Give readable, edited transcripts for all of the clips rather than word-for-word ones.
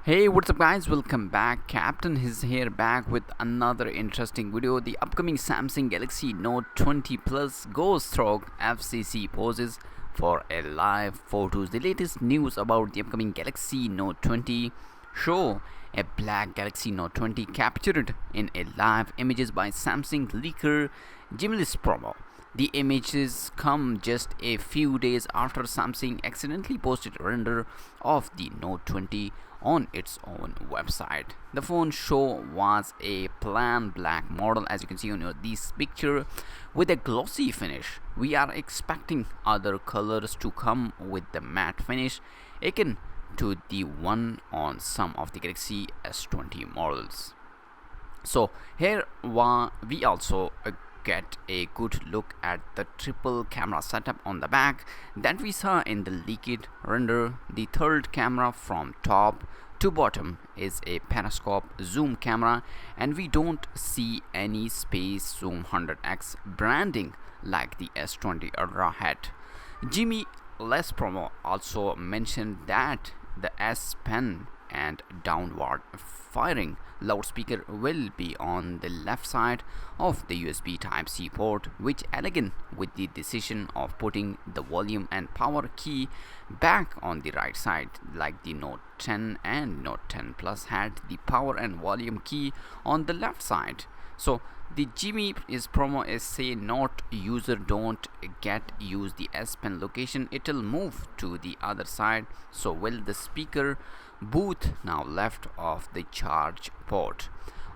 Hey, what's up guys, welcome back. Captain is here back with another interesting video. The upcoming Samsung Galaxy Note 20 Plus goes through FCC poses for a live photos. The latest news about the upcoming Galaxy Note 20 show a black Galaxy Note 20 captured in a live images by Samsung leaker Gimlis promo. The images come just a few days after Samsung accidentally posted a render of the Note 20 on its own website. The phone show was a plain black model, as you can see on this picture, with a glossy finish. We are expecting other colors to come with the matte finish akin to the one on some of the Galaxy S20 models. So here we also get a good look at the triple camera setup on the back that we saw in the leaked render. The third camera from top to bottom is a periscope zoom camera, and we don't see any space zoom 100x branding like the S20 Ultra had. Jimmy Les Promo also mentioned that the S Pen and downward firing loudspeaker will be on the left side of the USB Type-C port, which elegant with the decision of putting the volume and power key back on the right side, like the Note 10 and Note 10 Plus had the power and volume key on the left side. So the Jimmy is promo is say not user don't get use the S Pen location, it'll move to the other side. So will the speaker booth now left of the charge port.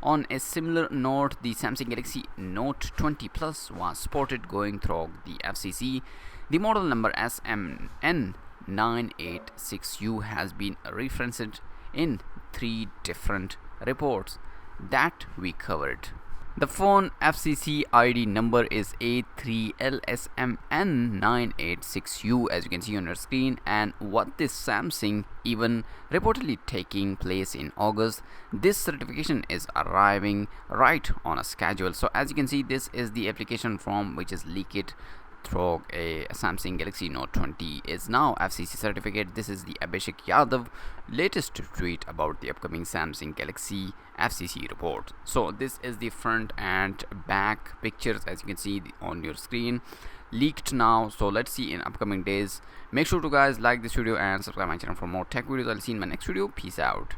On a similar note, the Samsung Galaxy Note 20 Plus was spotted going through the FCC. The model number SMN986U has been referenced in 3 different reports that we covered. The phone FCC ID number is A3LSMN986U, as you can see on your screen, and what this Samsung even reportedly taking place in August. This certification is arriving right on a schedule. So as you can see, this is the application form which is leaked through a Samsung Galaxy Note 20 is now FCC certificate. This is the Abhishek Yadav latest tweet about the upcoming Samsung Galaxy FCC report. So this is the front and back pictures, as you can see on your screen, leaked now. So let's see in upcoming days. Make sure to guys like this video and subscribe my channel for more tech videos. I'll see you in my next video. Peace out.